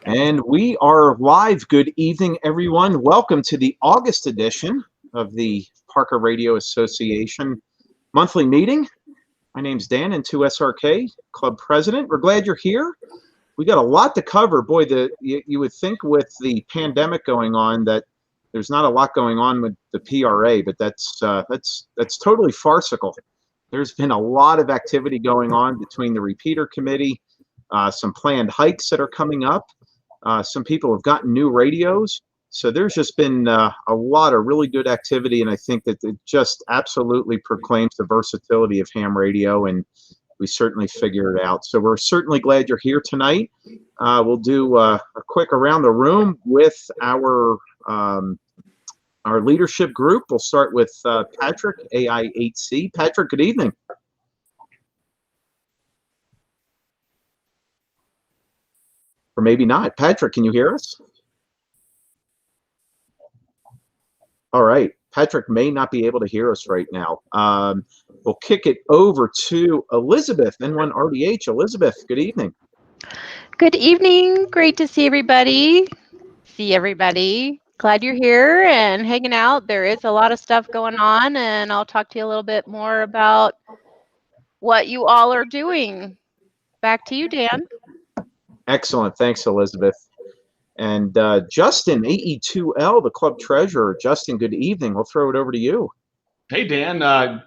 And we are live. Good evening, everyone. Welcome to the August edition of the Parker Radio Association monthly meeting. My name's Dan, and 2SRK Club President. We're glad you're here. We got a lot to cover. Boy, you would think with the pandemic going on that there's not a lot going on with the PRA, but that's totally farcical. There's been a lot of activity going on between the repeater committee, some planned hikes that are coming up. Some people have gotten new radios. So there's just been a lot of really good activity, and I think that it just absolutely proclaims the versatility of ham radio, and we certainly figure it out. So we're certainly glad you're here tonight. We'll do a quick around the room with our leadership group. We'll start with Patrick, AI8C. Patrick, good evening. Or maybe not. Patrick, can you hear us? All right. Patrick may not be able to hear us right now. We'll kick it over to Elizabeth, N1RDH. Elizabeth, good evening. Good evening. Great to see everybody. Glad you're here and hanging out. There is a lot of stuff going on, and I'll talk to you a little bit more about what you all are doing. Back to you, Dan. Excellent. Thanks, Elizabeth. And Justin, AE2L, the club treasurer. Justin, good evening. We'll throw it over to you. Hey, Dan.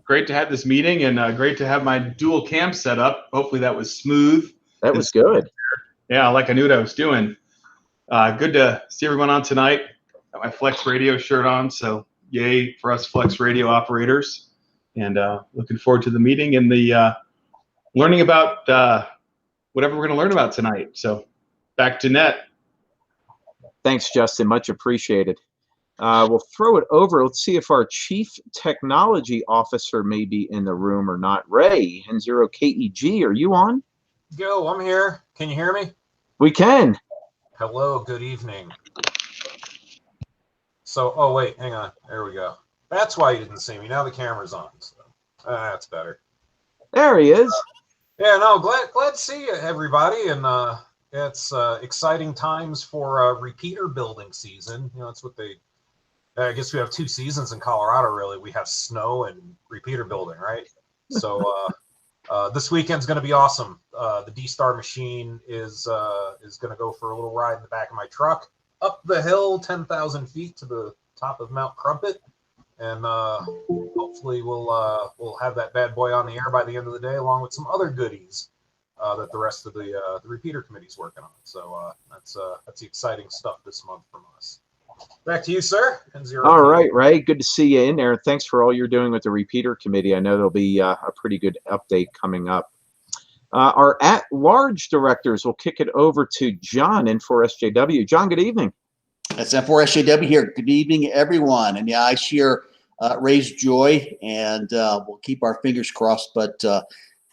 Great to have this meeting, and great to have my dual cam set up. Hopefully that was smooth. That was good. Yeah, like I knew what I was doing. Good to see everyone on tonight. Got my Flex Radio shirt on, so yay for us Flex Radio operators. And looking forward to the meeting and the learning about whatever we're going to learn about tonight. So back to net. Thanks, Justin. Much appreciated. We'll throw it over. Let's see if our Chief Technology Officer may be in the room or not. Ray, N0KEG, are you on? Yo, I'm here. Can you hear me? We can. Hello, good evening. So, oh wait, hang on. There we go. That's why you didn't see me. Now the camera's on. So, that's better. There he is. Yeah, no, glad to see everybody, and it's exciting times for repeater building season. You know, that's what they. I guess we have two seasons in Colorado. Really, we have snow and repeater building, right? So this weekend's going to be awesome. The D-Star machine is going to go for a little ride in the back of my truck up the hill, 10,000 feet to the top of Mount Crumpet, and hopefully we'll have that bad boy on the air by the end of the day, along with some other goodies that the rest of the repeater committee's working on. So that's the exciting stuff this month from us. Back to you, sir. All right, Ray. Good to see you in there. Thanks for all you're doing with the repeater committee. I know there'll be a pretty good update coming up. Our at-large directors will kick it over to John, N4SJW. John, good evening. That's N4SJW here. Good evening, everyone. And yeah, I share Ray's joy, and we'll keep our fingers crossed. But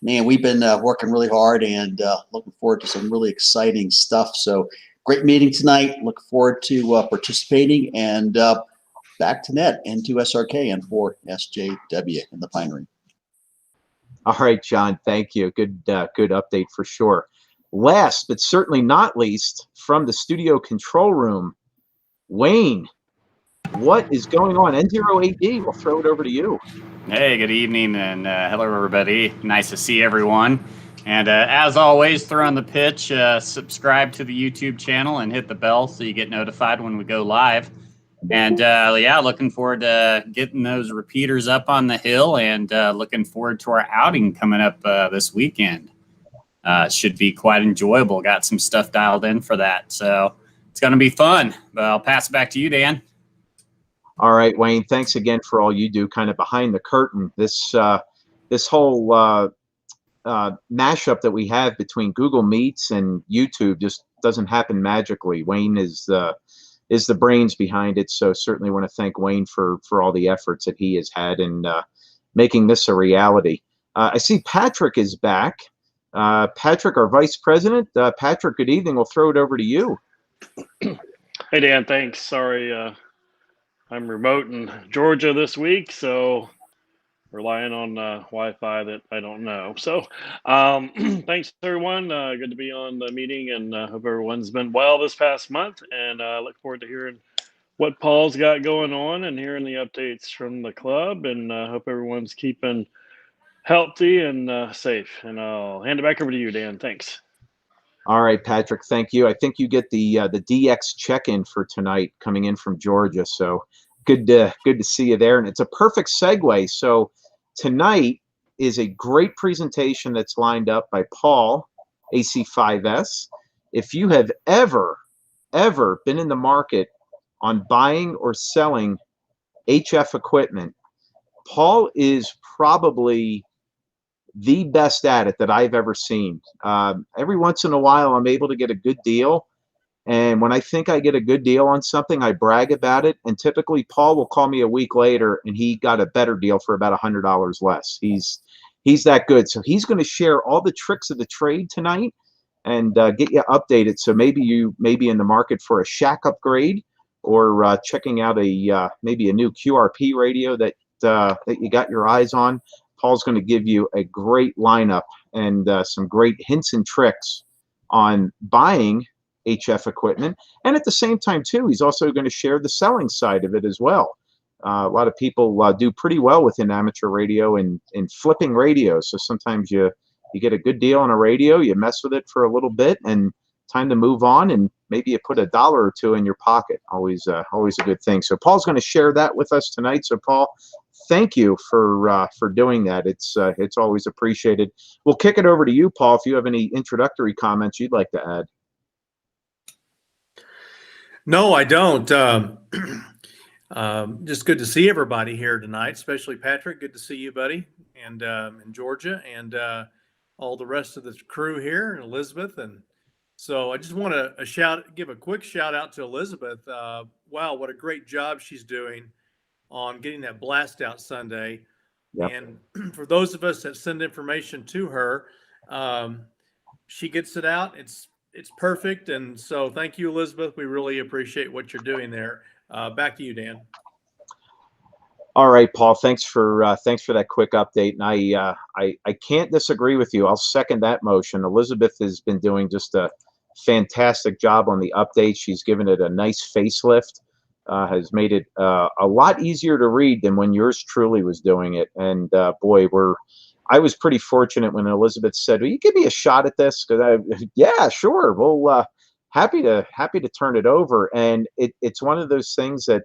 man, we've been working really hard and looking forward to some really exciting stuff. So great meeting tonight. Look forward to participating, and back to net, N2SRK, N4SJW in the Pine Ring. All right, John, thank you. Good update for sure. Last but certainly not least, from the studio control room, Wayne, what is going on? N08D, we'll throw it over to you. Hey, good evening, and hello, everybody. Nice to see everyone. And as always, throw on the pitch, subscribe to the YouTube channel and hit the bell so you get notified when we go live. And yeah, looking forward to getting those repeaters up on the hill, and looking forward to our outing coming up this weekend. Should be quite enjoyable. Got some stuff dialed in for that. So it's going to be fun. But I'll pass it back to you, Dan. All right, Wayne, thanks again for all you do kind of behind the curtain. This whole mashup that we have between Google Meets and YouTube just doesn't happen magically. Wayne is the brains behind it, so certainly want to thank Wayne for all the efforts that he has had in making this a reality. I see Patrick is back. Patrick, our vice president. Patrick, good evening. We'll throw it over to you. Hey, Dan, thanks. Sorry, I'm remote in Georgia this week, so relying on Wi-Fi that I don't know. So thanks, everyone. Good to be on the meeting, and hope everyone's been well this past month. And look forward to hearing what Paul's got going on and hearing the updates from the club. And hope everyone's keeping healthy and safe. And I'll hand it back over to you, Dan. Thanks. All right, Patrick, thank you. I think you get the DX check-in for tonight coming in from Georgia. So good to see you there. And it's a perfect segue. So tonight is a great presentation that's lined up by Paul, AC5S. If you have ever been in the market on buying or selling HF equipment, Paul is probably the best at it that I've ever seen. Every once in a while, I'm able to get a good deal. And when I think I get a good deal on something, I brag about it. And typically, Paul will call me a week later, and he got a better deal for about $100 less. He's that good. So he's going to share all the tricks of the trade tonight and get you updated. So maybe you may be in the market for a shack upgrade or checking out maybe a new QRP radio that you got your eyes on. Paul's going to give you a great lineup and some great hints and tricks on buying HF equipment. And at the same time, too, he's also going to share the selling side of it as well. A lot of people do pretty well within amateur radio and flipping radios. So sometimes you get a good deal on a radio, you mess with it for a little bit, and time to move on, and maybe you put $1 or $2 in your pocket. Always a good thing. So Paul's going to share that with us tonight. So Paul, thank you for doing that. It's always appreciated. We'll kick it over to you, Paul, if you have any introductory comments you'd like to add. No, I don't. Just good to see everybody here tonight, especially Patrick. Good to see you, buddy, and in Georgia, and all the rest of the crew here, and Elizabeth. And so I just want to give a quick shout out to Elizabeth. Wow, what a great job she's doing on getting that blast out Sunday. Yep. And for those of us that send information to her, she gets it out. It's perfect. And so thank you, Elizabeth. We really appreciate what you're doing there. Back to you, Dan. All right, Paul, thanks for that quick update. And I can't disagree with you. I'll second that motion. Elizabeth has been doing just a fantastic job on the update. She's given it a nice facelift. Has made it a lot easier to read than when yours truly was doing it. And boy, I was pretty fortunate when Elizabeth said, "Will you give me a shot at this?" Because yeah, sure. Well, happy to turn it over. And it's one of those things that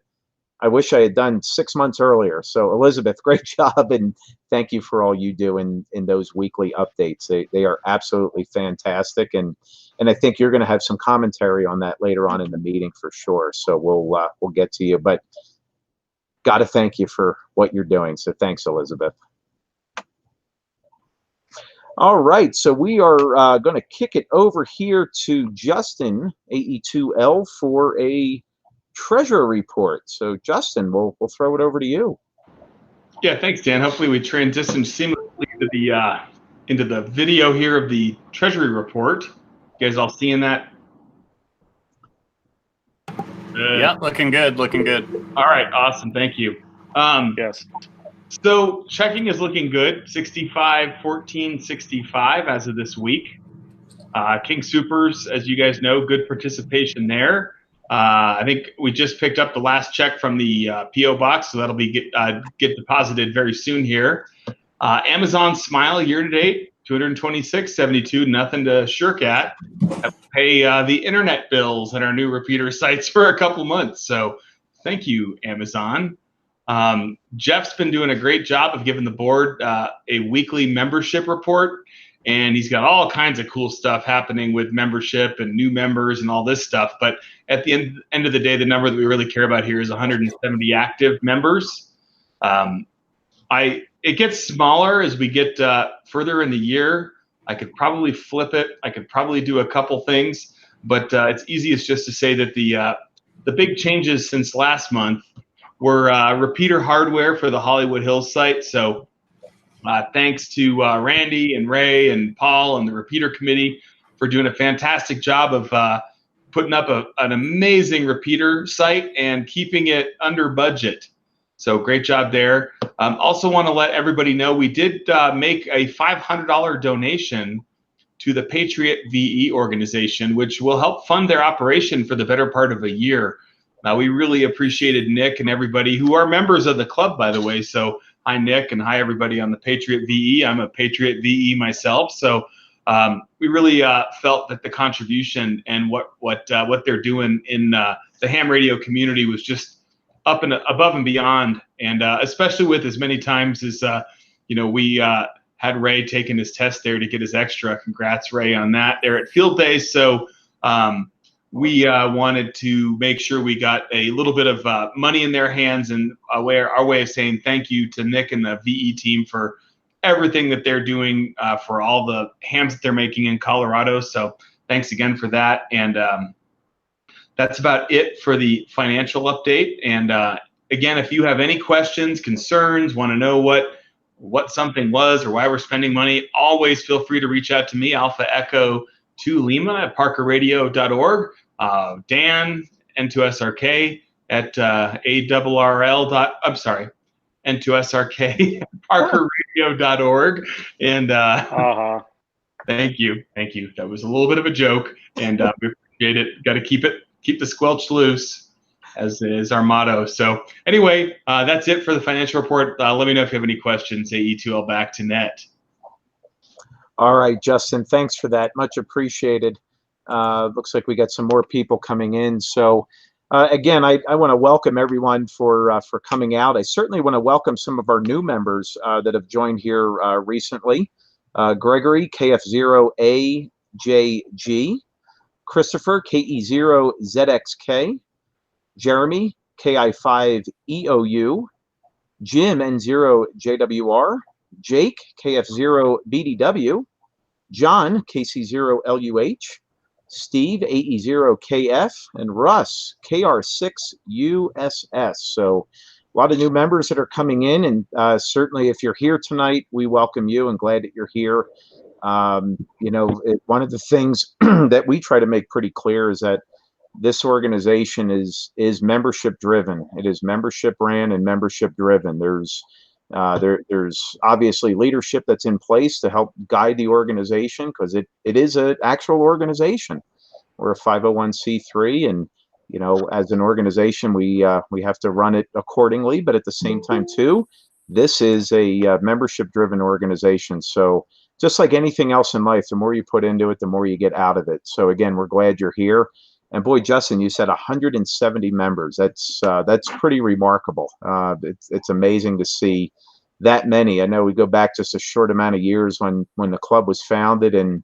I wish I had done 6 months earlier. So Elizabeth, great job, and thank you for all you do in those weekly updates. They are absolutely fantastic, and I think you're going to have some commentary on that later on in the meeting for sure. So we'll get to you, but got to thank you for what you're doing. So thanks, Elizabeth. All right, so we are going to kick it over here to Justin, AE2L, for a treasurer report. So Justin, we'll throw it over to you. Yeah, thanks, Dan. Hopefully we transition seamlessly into the video here of the treasury report. You guys all seeing that? Yeah, looking good, looking good. All right, awesome. Thank you. Yes. So checking is looking good, 65, 14, 65 as of this week. King Supers, as you guys know, good participation there. I think we just picked up the last check from the P.O. box, so that'll be get deposited very soon here. Amazon Smile year to date, 226.72, nothing to shirk at. Have to pay the internet bills and our new repeater sites for a couple months, so thank you, Amazon. Jeff's been doing a great job of giving the board a weekly membership report, and he's got all kinds of cool stuff happening with membership and new members and all this stuff. But at the end of the day, the number that we really care about here is 170 active members. It gets smaller as we get further in the year. I could probably flip it. I could probably do a couple things, but it's easiest just to say that the big changes since last month were repeater hardware for the Hollywood Hills site. So thanks to Randy and Ray and Paul and the repeater committee for doing a fantastic job of putting up an amazing repeater site and keeping it under budget. So great job there. Also want to let everybody know we did make a $500 donation to the Patriot VE organization, which will help fund their operation for the better part of a year. We really appreciated Nick and everybody who are members of the club, by the way. So hi, Nick, and hi, everybody on the Patriot VE. I'm a Patriot VE myself. So we really felt that the contribution and what they're doing in the ham radio community was just up and above and beyond. And especially with as many times as, we had Ray taking his test there to get his extra. Congrats, Ray, on that there at Field Day. So we wanted to make sure we got a little bit of money in their hands, and our way of saying thank you to Nick and the VE team for everything that they're doing for all the hams that they're making in Colorado. So thanks again for that. And that's about it for the financial update. And again, if you have any questions, concerns, want to know what something was or why we're spending money, always feel free to reach out to me, Alpha Echo 2 Lima at parkerradio.org, Dan, N2SRK at ARRL. I'm sorry, N2SRK parkerradio.org. And thank you. That was a little bit of a joke, and we appreciate it. Got to keep the squelch loose, as is our motto. So anyway, that's it for the financial report. Let me know if you have any questions. AE2L back to net. All right, Justin, thanks for that. Much appreciated. Looks like we got some more people coming in. So again, I want to welcome everyone for coming out. I certainly want to welcome some of our new members that have joined here recently. Gregory, KF0AJG, Christopher, KE0ZXK, Jeremy, KI5EOU, Jim, N0JWR, Jake, KF0BDW, John, KC0LUH, Steve, AE0KF, and Russ, KR6USS. So a lot of new members that are coming in, and certainly if you're here tonight, we welcome you and glad that you're here. One of the things that we try to make pretty clear is that this organization is membership driven. It is membership ran and membership driven. There's obviously leadership that's in place to help guide the organization, because it is an actual organization. We're a 501c3, and as an organization we have to run it accordingly, but at the same time too, this is a membership driven organization. So just like anything else in life, the more you put into it, the more you get out of it. So again, we're glad you're here. And boy, Justin, you said 170 members. That's pretty remarkable. It's amazing to see that many. I know we go back just a short amount of years when the club was founded, and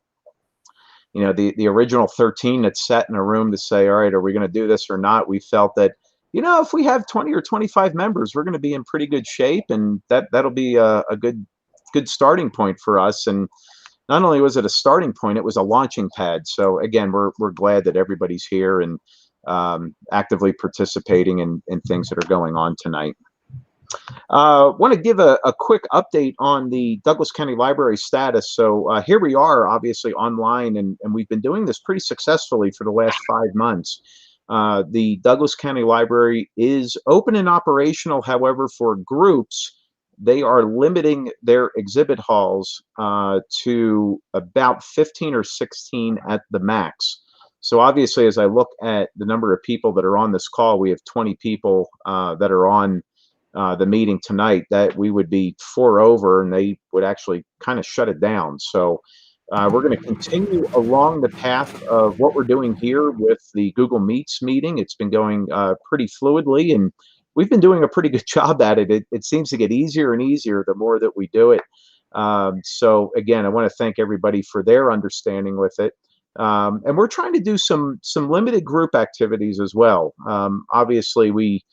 the original 13 that sat in a room to say, all right, are we going to do this or not? We felt that if we have 20 or 25 members, we're going to be in pretty good shape, and that'll be a good starting point for us. And not only was it a starting point, it was a launching pad. So again, we're glad that everybody's here and actively participating in things that are going on tonight. Want to give a quick update on the Douglas County Library status. So here we are, obviously online, and we've been doing this pretty successfully for the last 5 months. The Douglas County Library is open and operational. However, for groups, they are limiting their exhibit halls to about 15 or 16 at the max. So obviously, as I look at the number of people that are on this call, we have 20 people that are on the meeting tonight. That we would be 4 over, and they would actually kind of shut it down. So we're going to continue along the path of what we're doing here with the Google Meets meeting. It's been going pretty fluidly, and we've been doing a pretty good job at it. It seems to get easier and easier the more that we do it. So again, I want to thank everybody for their understanding with it. And we're trying to do some limited group activities as well. Obviously, we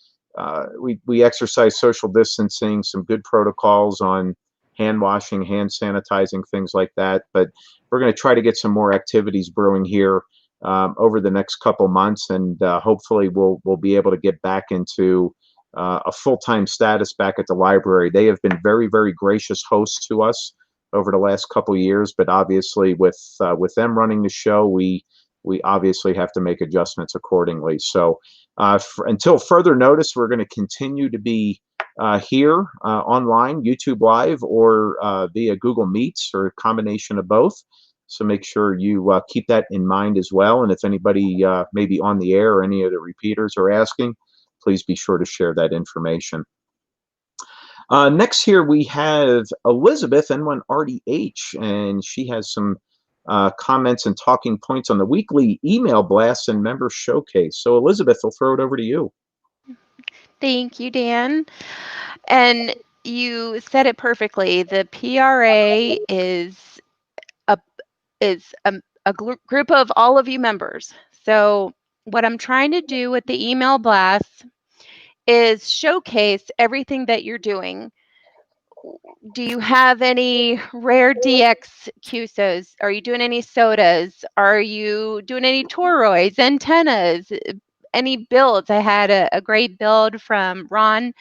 exercise social distancing, some good protocols on hand washing, hand sanitizing, things like that. But we're going to try to get some more activities brewing here over the next couple months, and hopefully we'll be able to get back into a full-time status back at the library. They have been very, very gracious hosts to us over the last couple of years, but obviously with them running the show, we obviously have to make adjustments accordingly. So until further notice, we're going to continue to be here online, YouTube Live, or via Google Meets, or a combination of both. So make sure you keep that in mind as well. And if anybody maybe on the air or any of the repeaters are asking, please be sure to share that information. Next here we have Elizabeth, N1RDH, and she has some comments and talking points on the weekly email blasts and member showcase. So Elizabeth, I'll throw it over to you. Thank you, Dan. And you said it perfectly. The PRA is a group of all of you members. So what I'm trying to do with the email blasts is showcase everything that you're doing. Do you have any rare DX QSOs? Are you doing any sodas? Are you doing any toroids, antennas, any builds? I had a great build from Ron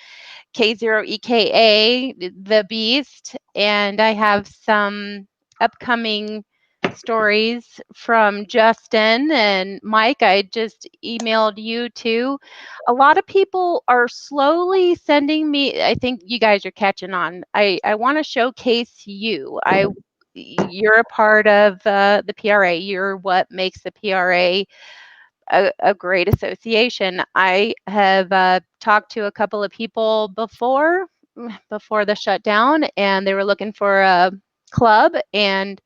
K0EKA, the Beast, and I have some upcoming stories from Justin and Mike. I just emailed you too. A lot of people are slowly sending me. I think you guys are catching on. I want to showcase you. You're a part of the PRA. You're what makes the PRA a great association. I have talked to a couple of people before the shutdown, and they were looking for a club, and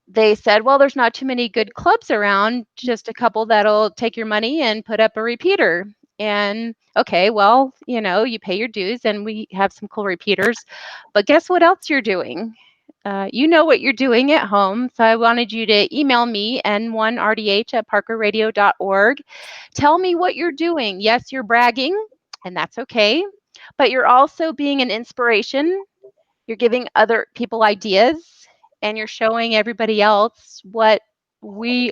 they said, well, there's not too many good clubs around, just a couple that'll take your money and put up a repeater. And okay, well, you pay your dues, and we have some cool repeaters, but guess what else you're doing? You know what you're doing at home. So I wanted you to email me, n1rdh@parkerradio.org. Tell me what you're doing. Yes, you're bragging, and that's okay, but you're also being an inspiration. You're giving other people ideas, and you're showing everybody else what we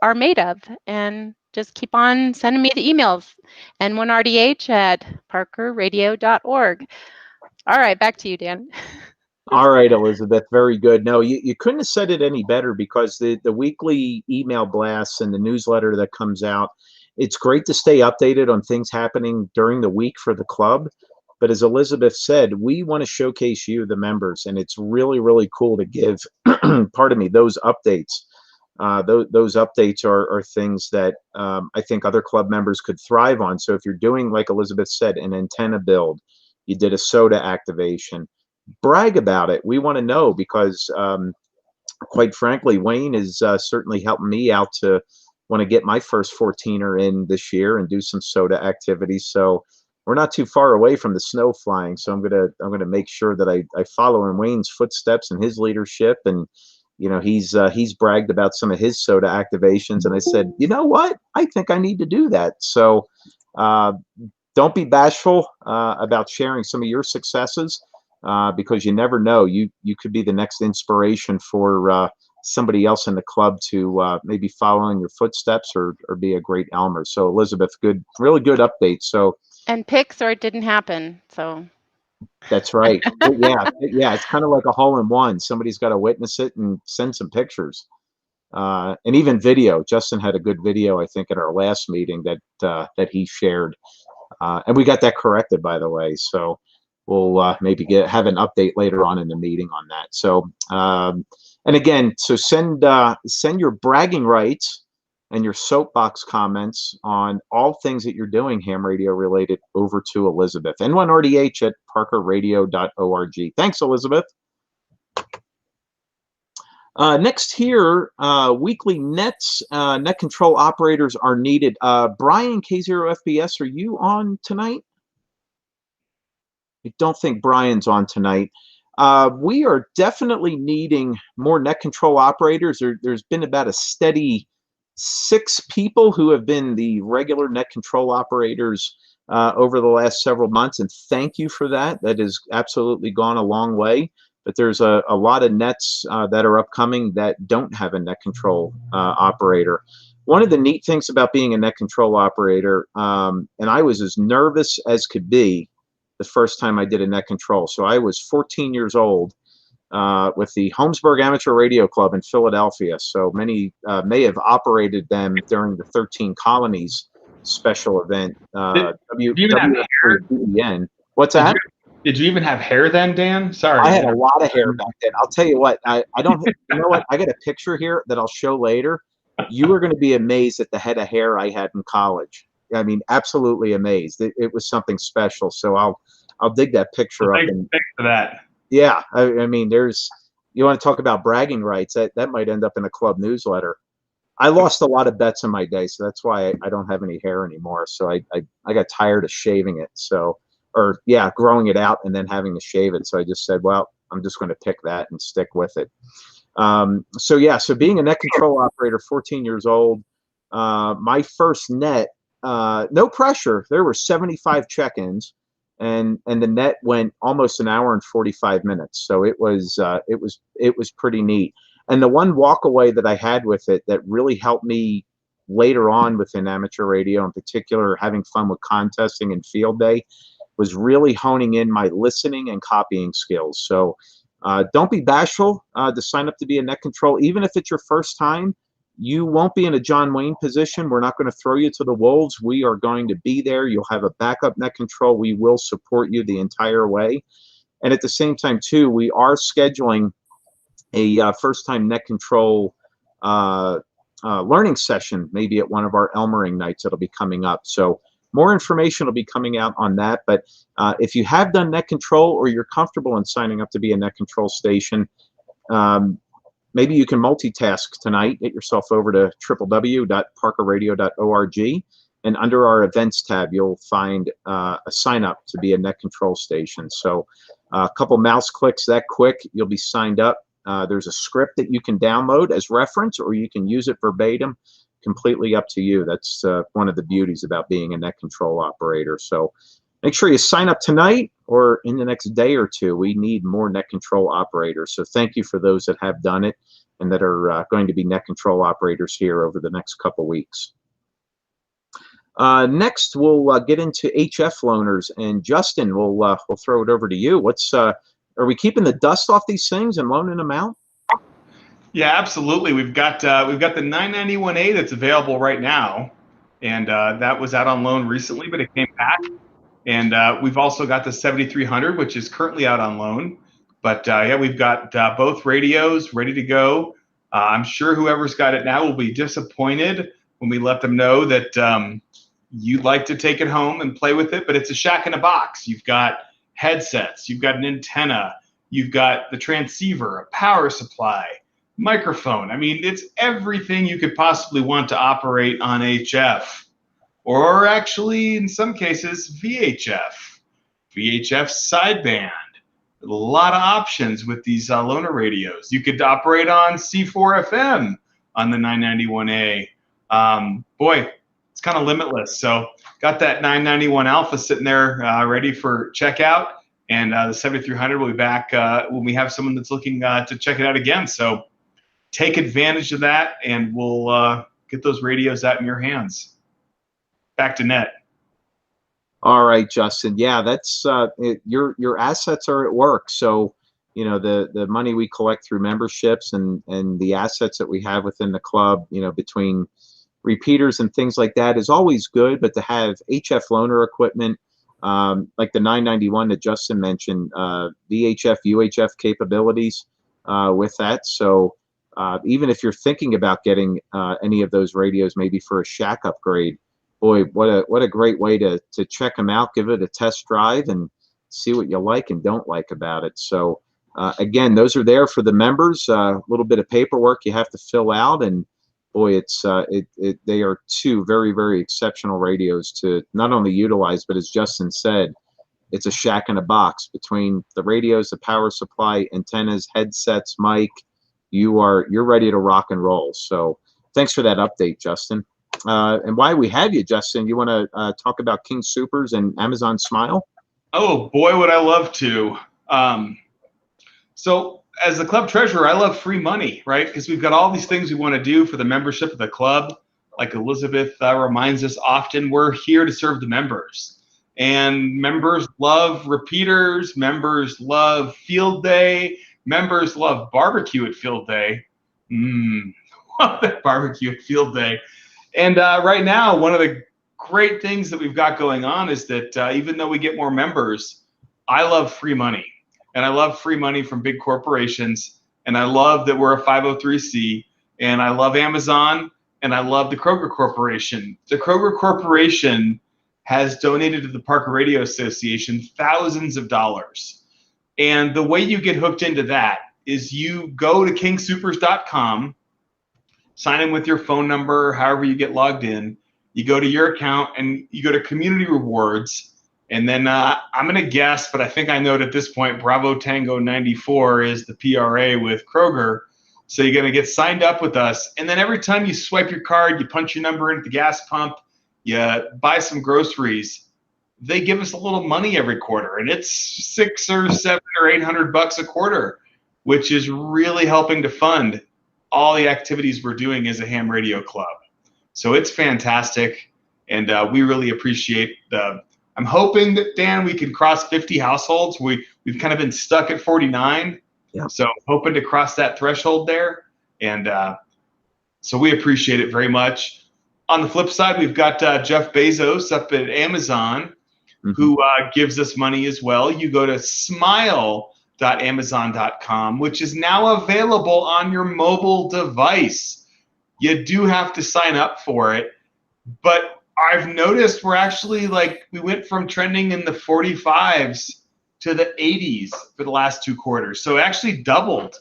are made of. And just keep on sending me the emails, n1rdh@parkerradio.org. All right, back to you, Dan. All right, Elizabeth, very good. No, you couldn't have said it any better, because the weekly email blasts and the newsletter that comes out, it's great to stay updated on things happening during the week for the club. But as Elizabeth said, we want to showcase you, the members, and it's really, really cool to give, pardon me, those updates. Those updates are things that I think other club members could thrive on. So if you're doing, like Elizabeth said, an antenna build, you did a soda activation, brag about it. We want to know, because quite frankly, Wayne is certainly helping me out to want to get my first 14er in this year and do some soda activities. So we're not too far away from the snow flying. So I'm gonna make sure that I follow in Wayne's footsteps and his leadership. And he's bragged about some of his soda activations, and I said, you know what, I think I need to do that. So don't be bashful about sharing some of your successes. Because you never know, you could be the next inspiration for somebody else in the club to maybe follow in your footsteps, or be a great Elmer. So Elizabeth, really good update. So, and pics, or it didn't happen. So that's right. yeah, it's kind of like a hole-in-one. Somebody's got to witness it and send some pictures, and even video. Justin had a good video, I think, at our last meeting that he shared, and we got that corrected, by the way. So we'll maybe have an update later on in the meeting on that. So, and again, so send your bragging rights and your soapbox comments on all things that you're doing ham radio related over to Elizabeth, n1rdh@parkerradio.org. Thanks, Elizabeth. Next here, weekly nets, net control operators are needed. Brian, K0FBS, are you on tonight? I don't think Brian's on tonight. We are definitely needing more net control operators. There's been about a steady 6 people who have been the regular net control operators over the last several months, and thank you for that. That has absolutely gone a long way. But there's a lot of nets that are upcoming that don't have a net control operator. One of the neat things about being a net control operator, and I was as nervous as could be the first time I did a net control. So I was 14 years old with the Holmesburg Amateur Radio Club in Philadelphia. So many may have operated them during the 13 Colonies special event. Do you even have hair? WFN. What's that? Did you even have hair then, Dan? Sorry. I had a lot of hair back then. I'll tell you what, I don't, you know what? I got a picture here that I'll show later. You are going to be amazed at the head of hair I had in college. I mean, absolutely amazed. It was something special. So I'll dig that picture Well, up. thanks for that. Yeah. I mean, you want to talk about bragging rights, that might end up in a club newsletter. I lost a lot of bets in my day, so that's why I don't have any hair anymore. So I got tired of shaving it. So, or yeah, growing it out and then having to shave it. So I just said, well, I'm just going to pick that and stick with it. So yeah, so being a net control operator, 14 years old, my first net, no pressure. There were 75 check-ins, and the net went almost an hour and 45 minutes. So it was pretty neat. And the one walk away that I had with it that really helped me later on within amateur radio, in particular, having fun with contesting and field day, was really honing in my listening and copying skills. So don't be bashful to sign up to be a net control. Even if it's your first time, you won't be in a John Wayne position. We're not going to throw you to the wolves. We are going to be there. You'll have a backup net control. We will support you the entire way. And at the same time, too, we are scheduling a first-time net control learning session, maybe at one of our Elmering nights that'll be coming up. So more information will be coming out on that. But if you have done net control or you're comfortable in signing up to be a net control station, maybe you can multitask tonight. Get yourself over to www.parkerradio.org, and under our events tab, you'll find a sign up to be a net control station. So a couple mouse clicks that quick, you'll be signed up. There's a script that you can download as reference, or you can use it verbatim. Completely up to you. That's one of the beauties about being a net control operator. So make sure you sign up tonight or in the next day or two. We need more net control operators. So thank you for those that have done it and that are going to be net control operators here over the next couple weeks. Next, we'll get into HF loaners, and Justin, we'll throw it over to you. Are we keeping the dust off these things and loaning them out? Yeah, absolutely. We've got the 991A that's available right now, and that was out on loan recently, but it came back. And we've also got the 7300, which is currently out on loan. But yeah, we've got both radios ready to go. I'm sure whoever's got it now will be disappointed when we let them know that you'd like to take it home and play with it, but it's a shack in a box. You've got headsets, you've got an antenna, you've got the transceiver, a power supply, microphone. I mean, it's everything you could possibly want to operate on HF, or actually in some cases VHF sideband. A lot of options with these loaner radios. You could operate on C4 FM on the 991A. Boy, it's kind of limitless. So got that 991 Alpha sitting there ready for checkout, and the 7300 will be back when we have someone that's looking to check it out again. So take advantage of that, and we'll get those radios out in your hands. Back to net. All right, Justin. Yeah, that's your assets are at work. So, you know, the money we collect through memberships and the assets that we have within the club, you know, between repeaters and things like that is always good. But to have HF loaner equipment, like the 991 that Justin mentioned, VHF, UHF capabilities with that. So even if you're thinking about getting any of those radios, maybe for a shack upgrade, boy, what a great way to check them out, give it a test drive, and see what you like and don't like about it. So again, those are there for the members. A little bit of paperwork you have to fill out, and boy, they are two very, very exceptional radios to not only utilize, but as Justin said, it's a shack in a box between the radios, the power supply, antennas, headsets, mic. You're ready to rock and roll. So thanks for that update, Justin. And while we have you, Justin, you want to talk about King Supers and Amazon Smile? Oh boy, would I love to. So as the club treasurer, I love free money, right? Because we've got all these things we want to do for the membership of the club. Like Elizabeth reminds us often, we're here to serve the members. And members love repeaters. Members love field day. Members love barbecue at field day. Love that barbecue at field day. And right now, one of the great things that we've got going on is that even though we get more members, I love free money, and I love free money from big corporations, and I love that we're a 503c, and I love Amazon, and I love the Kroger Corporation. The Kroger Corporation has donated to the Parker Radio Association thousands of dollars. And the way you get hooked into that is you go to kingsupers.com, sign in with your phone number, however you get logged in. You go to your account and you go to community rewards. And then I'm going to guess, but I think I know it at this point, Bravo Tango 94 is the PRA with Kroger. So you're going to get signed up with us. And then every time you swipe your card, you punch your number in at the gas pump, you buy some groceries, they give us a little money every quarter. And it's $600 or $700 or $800 a quarter, which is really helping to fund all the activities we're doing as a ham radio club. So it's fantastic. And we really appreciate I'm hoping that, Dan, we can cross 50 households. We've kind of been stuck at 49. Yeah. So hoping to cross that threshold there. And so we appreciate it very much. On the flip side, we've got Jeff Bezos up at Amazon, who gives us money as well. You go to smile.amazon.com, which is now available on your mobile device. You do have to sign up for it. But I've noticed we're actually we went from trending in the 45s to the 80s for the last 2 quarters. So it actually doubled.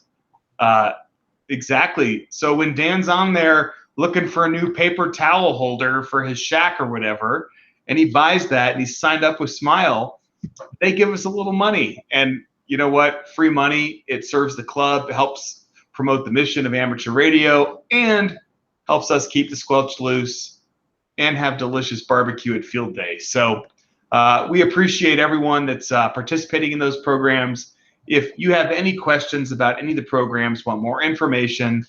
Exactly. So when Dan's on there looking for a new paper towel holder for his shack or whatever, and he buys that and he's signed up with Smile, they give us a little money. And you know what? Free money. It serves the club. It helps promote the mission of amateur radio and helps us keep the squelch loose and have delicious barbecue at field day. So we appreciate everyone that's participating in those programs. If you have any questions about any of the programs, want more information,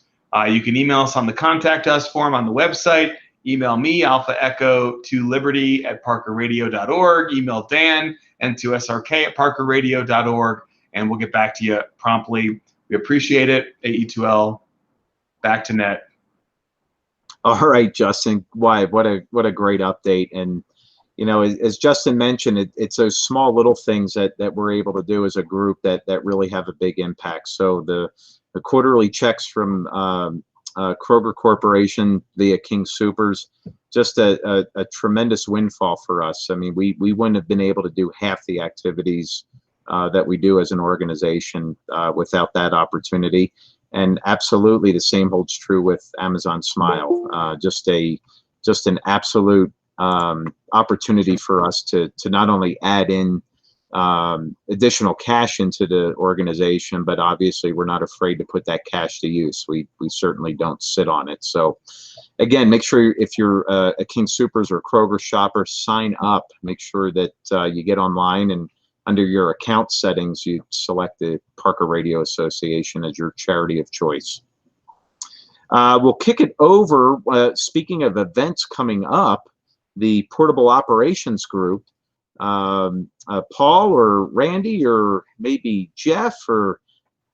you can email us on the Contact Us form on the website. Email me, Alpha Echo 2 Liberty at parkerradio.org. Email Dan, N2SRK at parkerradio.org, and we'll get back to you promptly. We appreciate it. AE2L, back to net. All right, Justin. Why? What a great update. And you know, as Justin mentioned, it's those small little things that we're able to do as a group that really have a big impact. So the quarterly checks from Kroger Corporation via King Supers, just a tremendous windfall for us. I mean, we wouldn't have been able to do half the activities that we do as an organization without that opportunity. And absolutely the same holds true with Amazon Smile. Just an absolute opportunity for us to not only add in additional cash into the organization, but obviously we're not afraid to put that cash to use. We certainly don't sit on it. So again, make sure if you're a King Supers or Kroger shopper, sign up. Make sure that you get online and under your account settings, you select the Parker Radio Association as your charity of choice. We'll kick it over. Speaking of events coming up, the Portable Operations Group, Paul or Randy or maybe Jeff or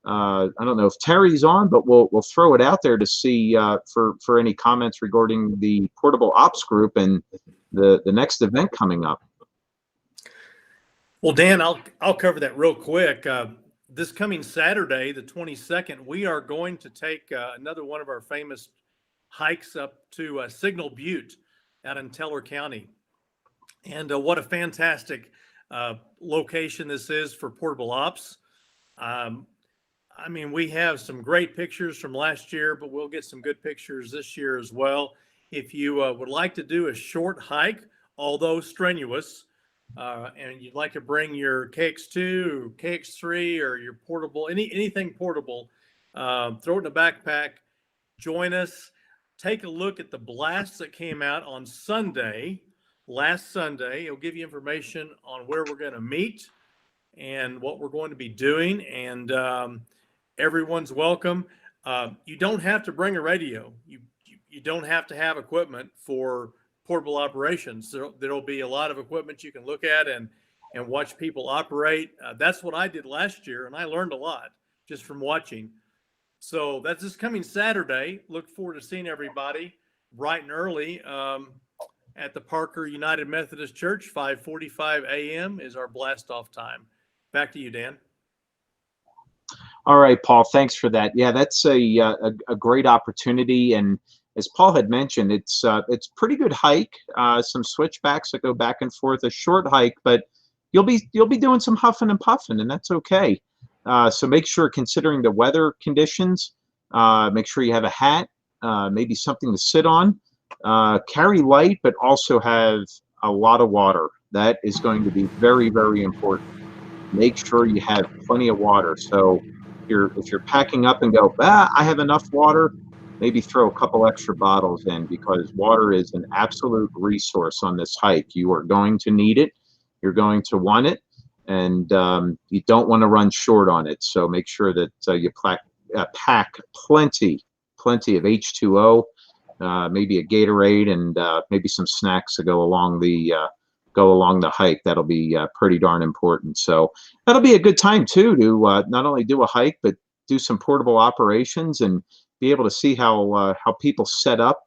I don't know if Terry's on, but we'll throw it out there to see for any comments regarding the Portable Ops Group and the next event coming up. Well, Dan, I'll cover that real quick. This coming Saturday, the 22nd, we are going to take another one of our famous hikes up to Signal Butte out in Teller County. And what a fantastic location this is for Portable Ops. I mean, we have some great pictures from last year, but we'll get some good pictures this year as well. If you would like to do a short hike, although strenuous, and you'd like to bring your KX2 or KX3 or your portable, anything portable, throw it in a backpack, join us, take a look at the blast that came out on last Sunday. It'll give you information on where we're going to meet and what we're going to be doing, and everyone's welcome. You don't have to bring a radio. You don't have to have equipment for portable operations. There'll be a lot of equipment you can look at and watch people operate. That's what I did last year, and I learned a lot just from watching. So that's this coming Saturday. Look forward to seeing everybody bright and early at the Parker United Methodist Church. 5:45 a.m. is our blast off time. Back to you, Dan. All right, Paul, thanks for that. Yeah, that's a great opportunity. And as Paul had mentioned, it's pretty good hike, some switchbacks that go back and forth, a short hike, but you'll be doing some huffing and puffing, and that's okay. So make sure, considering the weather conditions, make sure you have a hat, maybe something to sit on. Carry light, but also have a lot of water. That is going to be very, very important. Make sure you have plenty of water. So if you're packing up and go, I have enough water, maybe throw a couple extra bottles in, because water is an absolute resource on this hike. You are going to need it. You're going to want it, and you don't want to run short on it. So make sure that you pack plenty of H2O, maybe a Gatorade, and maybe some snacks to go along the hike. That'll be pretty darn important. So that'll be a good time too to not only do a hike, but do some portable operations and be able to see how people set up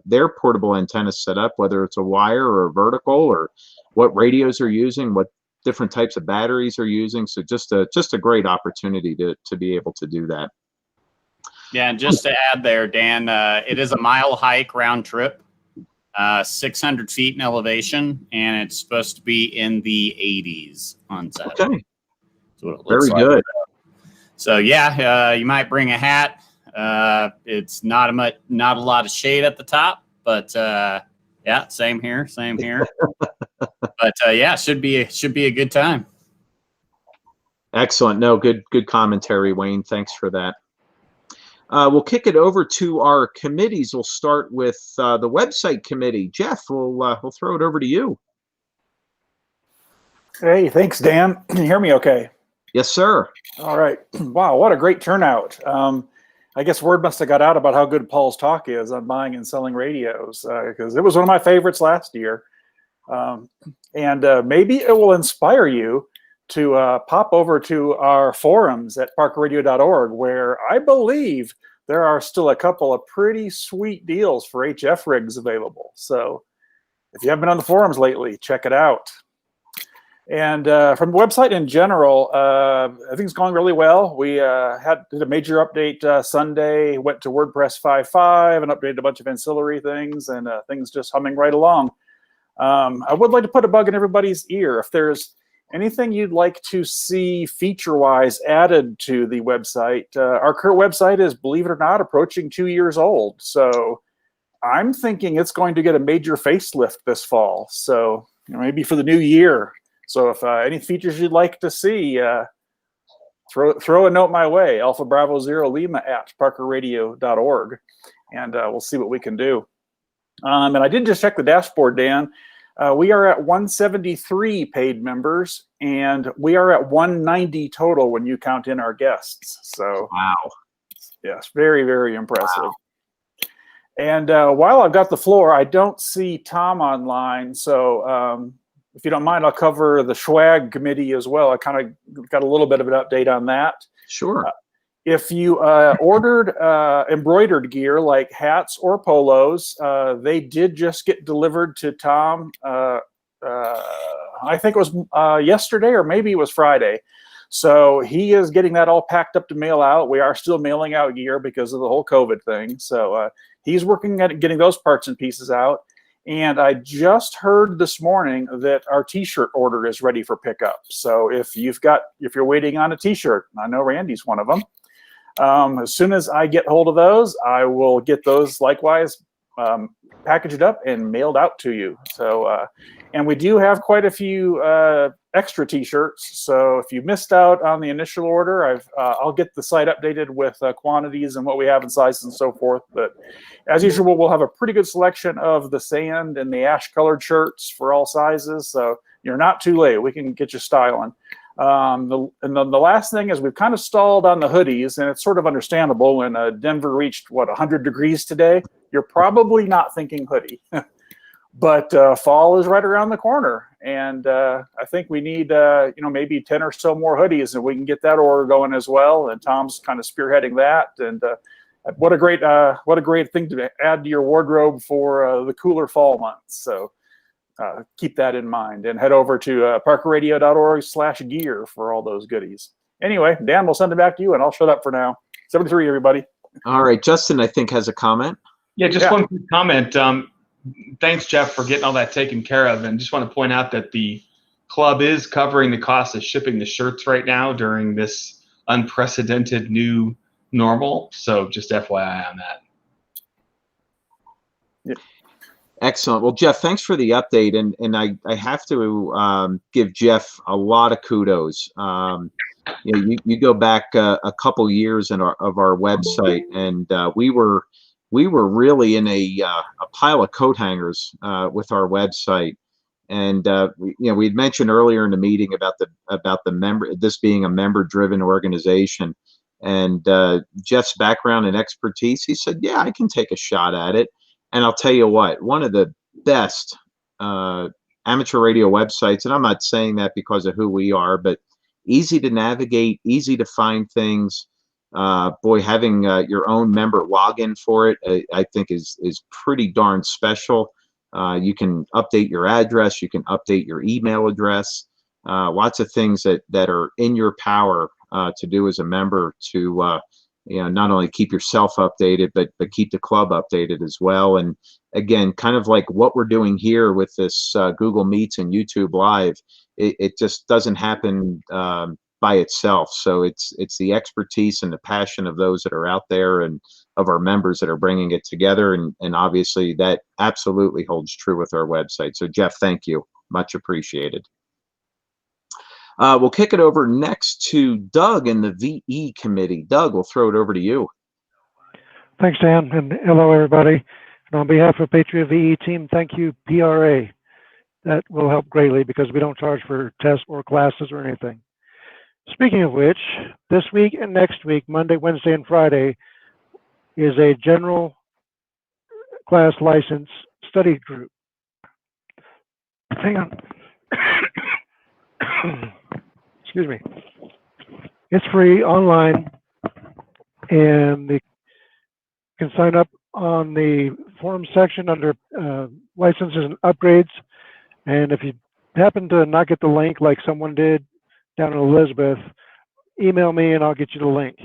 their portable antennas set up, whether it's a wire or a vertical, or what radios are using, what different types of batteries are using. So just a great opportunity to be able to do that. Yeah, and just to add there, Dan, it is a mile hike round trip. 600 feet in elevation, and it's supposed to be in the 80s on Saturday. Okay. So it looks Very good. So yeah, you might bring a hat. It's not a lot of shade at the top, but yeah, same here. But yeah, should be a good time. Excellent. No, good commentary, Wayne. Thanks for that. We'll kick it over to our committees. We'll start with the website committee. Jeff, we'll throw it over to you. Hey, thanks, Dan. Can you hear me okay? Yes, sir. All right. Wow, what a great turnout. I guess word must have got out about how good Paul's talk is on buying and selling radios, because it was one of my favorites last year. And maybe it will inspire you to pop over to our forums at parkerradio.org, where I believe there are still a couple of pretty sweet deals for HF rigs available. So if you haven't been on the forums lately, check it out. And from the website in general, everything's going really well. We did a major update Sunday, went to WordPress 5.5 and updated a bunch of ancillary things, and things just humming right along. I would like to put a bug in everybody's ear. If there's anything you'd like to see feature-wise added to the website, our current website is, believe it or not, approaching 2 years old. So I'm thinking it's going to get a major facelift this fall. So maybe for the new year. So if any features you'd like to see, throw a note my way, Alpha Bravo Zero Lima at parkerradio.org, and we'll see what we can do. And I did just check the dashboard, Dan. We are at 173 paid members, and we are at 190 total when you count in our guests. So wow, yes, very, very impressive. Wow. And while I've got the floor, I don't see Tom online, so if you don't mind, I'll cover the Schwag committee as well. I kind of got a little bit of an update on that. Sure. If you ordered embroidered gear like hats or polos, they did just get delivered to Tom. I think it was yesterday, or maybe it was Friday. So he is getting that all packed up to mail out. We are still mailing out gear because of the whole COVID thing. So he's working at getting those parts and pieces out. And I just heard this morning that our T-shirt order is ready for pickup. So if you're waiting on a T-shirt, I know Randy's one of them. As soon as I get hold of those, I will get those likewise packaged up and mailed out to you. So, and we do have quite a few extra T-shirts. So if you missed out on the initial order, I'll get the site updated with quantities and what we have in sizes and so forth. But as usual, we'll have a pretty good selection of the sand and the ash-colored shirts for all sizes. So you're not too late. We can get you styling. And then the last thing is we've kind of stalled on the hoodies, and it's sort of understandable. When Denver reached 100 degrees today, you're probably not thinking hoodie. But fall is right around the corner, and I think we need maybe 10 or so more hoodies, and we can get that order going as well. And Tom's kind of spearheading that. And what a great thing to add to your wardrobe for the cooler fall months. So keep that in mind and head over to parkerradio.org/gear for all those goodies. Anyway, Dan, we'll send it back to you, and I'll shut up for now. 73, everybody. All right, Justin, I think has a comment. Yeah, just one quick comment. Thanks, Jeff, for getting all that taken care of. And just want to point out that the club is covering the cost of shipping the shirts right now during this unprecedented new normal. So just FYI on that. Yeah. Excellent. Well, Jeff, thanks for the update. And I have to give Jeff a lot of kudos. You go back a couple years of our website, and we were really in a pile of coat hangers with our website. And we had mentioned earlier in the meeting about the member, this being a member-driven organization, and Jeff's background and expertise. He said, "Yeah, I can take a shot at it." And I'll tell you what, one of the best amateur radio websites, and I'm not saying that because of who we are, but easy to navigate, easy to find things. Boy, having your own member login for it, I think is pretty darn special. You can update your address, you can update your email address, lots of things that are in your power to do as a member to not only keep yourself updated, but keep the club updated as well. And again, kind of like what we're doing here with this Google Meets and YouTube Live, it just doesn't happen by itself. So it's the expertise and the passion of those that are out there and of our members that are bringing it together. And obviously that absolutely holds true with our website. So Jeff, thank you. Much appreciated. We'll kick it over next to Doug in the VE committee. Doug, we'll throw it over to you. Thanks, Dan, and hello, everybody. And on behalf of Patriot VE team, thank you, PRA. That will help greatly because we don't charge for tests or classes or anything. Speaking of which, this week and next week, Monday, Wednesday, and Friday, is a general class license study group. Hang on. Excuse me. It's free online, and you can sign up on the forum section under licenses and upgrades. And if you happen to not get the link like someone did down in Elizabeth, email me and I'll get you the link.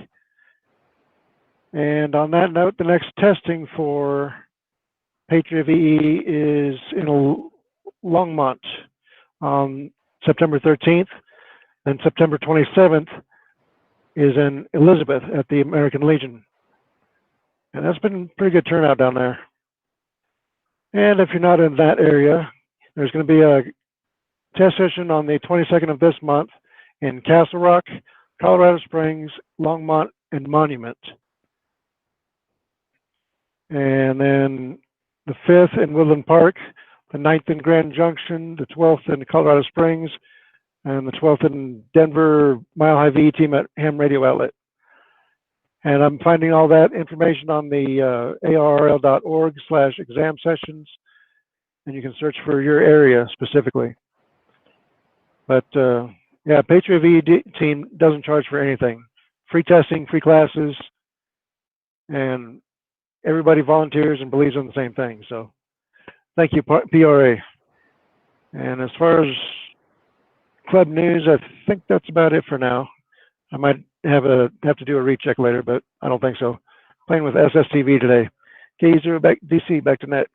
And on that note, the next testing for Patriot VE is in Longmont on September 13th. And September 27th is in Elizabeth at the American Legion. And that's been a pretty good turnout down there. And if you're not in that area, there's going to be a test session on the 22nd of this month in Castle Rock, Colorado Springs, Longmont, and Monument. And then the 5th in Woodland Park, the 9th in Grand Junction, the 12th in Colorado Springs, and the 12th in Denver, Mile High VE team at Ham Radio Outlet. And I'm finding all that information on the ARRL.org/exam sessions, and you can search for your area specifically. But yeah, Patriot VE team doesn't charge for anything. Free testing, free classes, and everybody volunteers and believes in the same thing. So thank you, PRA. And as far as club news, I think that's about it for now. I might have to do a recheck later, but I don't think so. Playing with SSTV today. K0 back DC, back to net.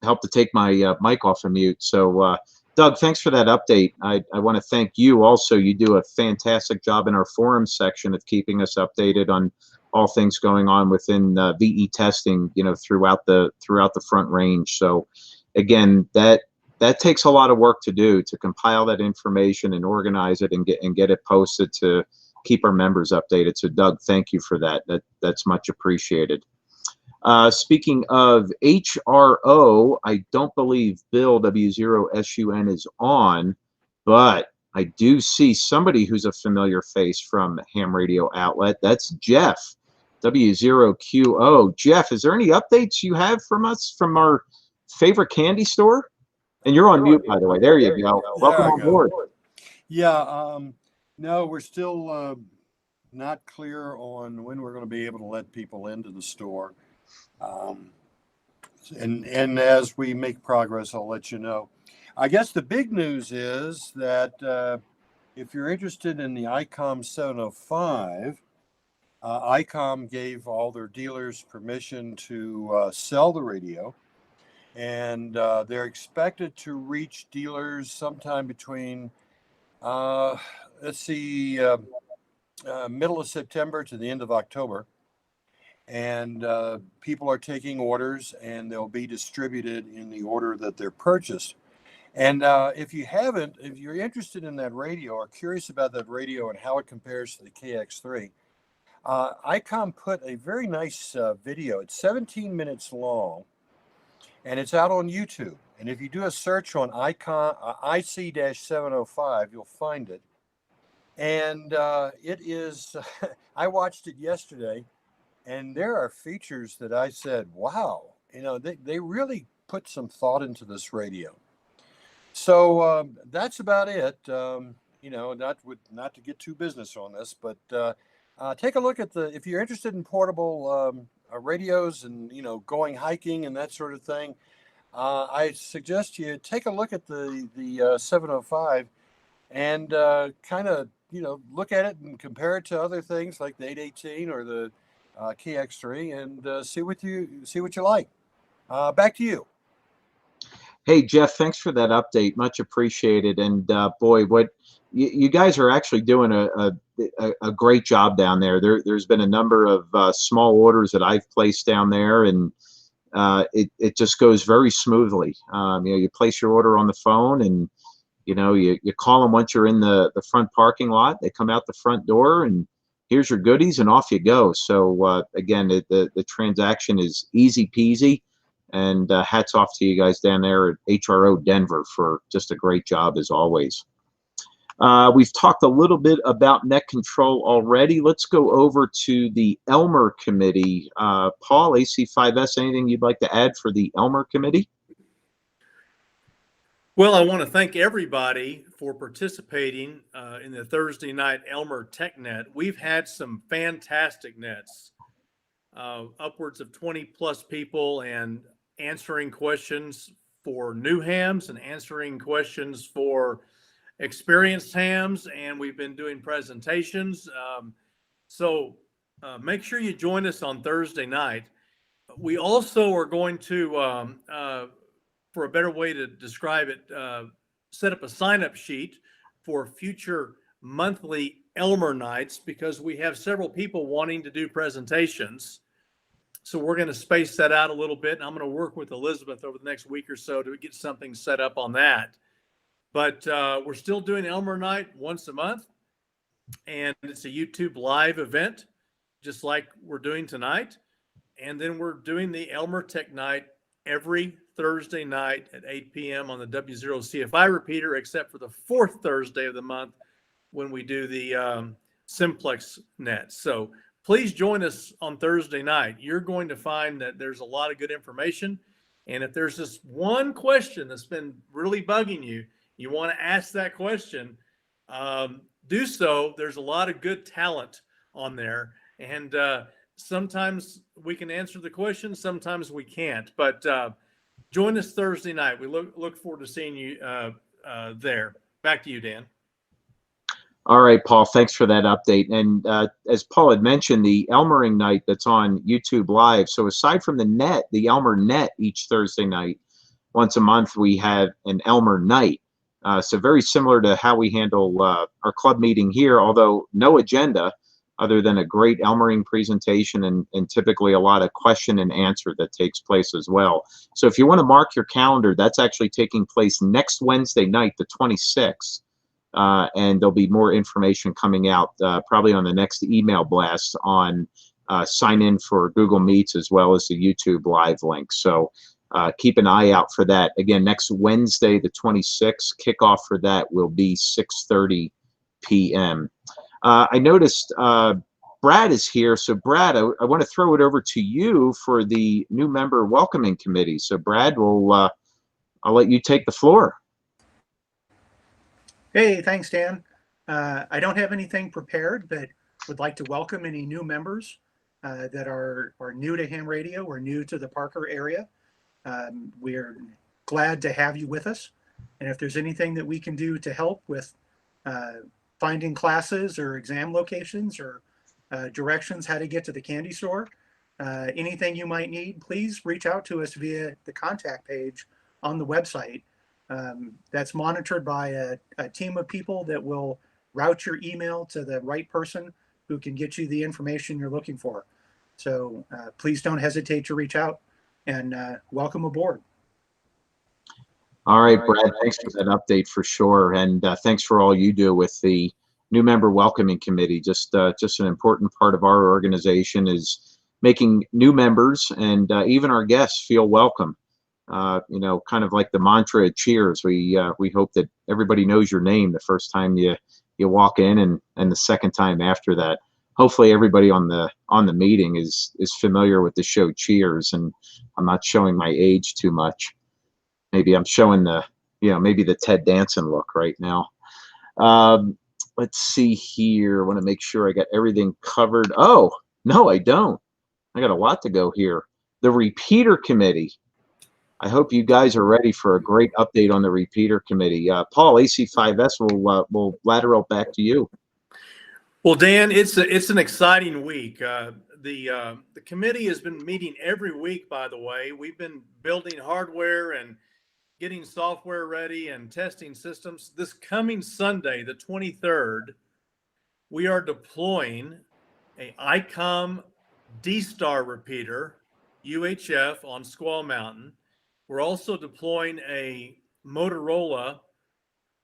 Help to take my mic off of mute. So Doug, thanks for that update. I want to thank you also. You do a fantastic job in our forum section of keeping us updated on all things going on within VE testing, throughout the Front Range. So again, that takes a lot of work to do, to compile that information and organize it and get it posted to keep our members updated. So Doug, thank you for that. That's much appreciated. Speaking of HRO, I don't believe Bill W0SUN is on, but I do see somebody who's a familiar face from Ham Radio Outlet. That's Jeff, W0QO. Jeff, is there any updates you have from us from our favorite candy store? And you're on mute, by the way. There you go. Welcome on board. Yeah, no, we're still not clear on when we're going to be able to let people into the store. And as we make progress, I'll let you know. I guess the big news is that if you're interested in the ICOM 705, ICOM gave all their dealers permission to sell the radio, and they're expected to reach dealers sometime between, middle of September to the end of October. And people are taking orders, and they'll be distributed in the order that they're purchased. And if you're interested in that radio or curious about that radio and how it compares to the KX3, ICOM put a very nice video. It's 17 minutes long, and it's out on YouTube. And if you do a search on ICOM IC-705, you'll find it. And it is, I watched it yesterday, and there are features that I said, wow, they really put some thought into this radio. So that's about it. Not to get too business on this, but take a look at if you're interested in portable radios and, going hiking and that sort of thing, I suggest you take a look at the 705 and kind of, look at it and compare it to other things like the 818 or the KX3 and see what you like. Back to you. Hey, Jeff, thanks for that update. Much appreciated. And boy, what you guys are actually doing a great job down there. There's been a number of small orders that I've placed down there, and it just goes very smoothly. You place your order on the phone, and you call them once you're in the front parking lot. They come out the front door, and here's your goodies, and off you go. So again, the transaction is easy peasy. And hats off to you guys down there at HRO Denver for just a great job as always. We've talked a little bit about net control already. Let's go over to the Elmer Committee. Paul, AC5S, anything you'd like to add for the Elmer Committee? Well, I want to thank everybody for participating in the Thursday night Elmer TechNet. We've had some fantastic nets, upwards of 20 plus people, and answering questions for new hams and answering questions for experienced hams, and we've been doing presentations. So make sure you join us on Thursday night. We also are going to, for a better way to describe it, set up a sign-up sheet for future monthly Elmer nights, because we have several people wanting to do presentations. So we're going to space that out a little bit, and I'm going to work with Elizabeth over the next week or so to get something set up on that. But we're still doing Elmer Night once a month, and it's a YouTube live event, just like we're doing tonight. And then we're doing the Elmer Tech Night every Thursday night at 8 p.m. on the W0 CFI repeater, except for the fourth Thursday of the month when we do the Simplex net. So please join us on Thursday night. You're going to find that there's a lot of good information. And if there's this one question that's been really bugging you, you want to ask that question, do so. There's a lot of good talent on there. And sometimes we can answer the question, sometimes we can't. But join us Thursday night. We look forward to seeing you there. Back to you, Dan. All right, Paul, thanks for that update. And as Paul had mentioned, the Elmering night that's on YouTube Live. So aside from the net, the Elmer net each Thursday night, once a month, we have an Elmer night. So very similar to how we handle our club meeting here, although no agenda other than a great Elmering presentation and typically a lot of question and answer that takes place as well. So if you want to mark your calendar, that's actually taking place next Wednesday night, the 26th. And there'll be more information coming out probably on the next email blast on sign in for Google Meets as well as the YouTube live link. So keep an eye out for that. Again, next Wednesday, the 26th, kickoff for that will be 6:30 p.m. I noticed Brad is here. So Brad, I want to throw it over to you for the new member welcoming committee. So Brad, I'll let you take the floor. Hey, thanks, Dan. I don't have anything prepared, but would like to welcome any new members that are new to ham radio or new to the Parker area. We're glad to have you with us. And if there's anything that we can do to help with finding classes or exam locations or directions how to get to the candy store, anything you might need, please reach out to us via the contact page on the website. That's monitored by a team of people that will route your email to the right person who can get you the information you're looking for. So please don't hesitate to reach out, and welcome aboard. All right, Brad, thanks for that update for sure. And thanks for all you do with the new member welcoming committee. Just an important part of our organization is making new members and even our guests feel welcome. You know, kind of like the mantra at Cheers. We hope that everybody knows your name the first time you walk in, and the second time after that. Hopefully everybody on the meeting is familiar with the show Cheers, and I'm not showing my age too much. Maybe I'm showing maybe the Ted Danson look right now. Let's see here. I want to make sure I got everything covered. Oh, no, I don't. I got a lot to go here. The repeater committee. I hope you guys are ready for a great update on the repeater committee. Paul, AC5S will lateral back to you. Well, Dan, it's an exciting week. The committee has been meeting every week, by the way. We've been building hardware and getting software ready and testing systems. This coming Sunday, the 23rd, we are deploying a ICOM D-Star repeater, UHF, on Squaw Mountain. We're also deploying a Motorola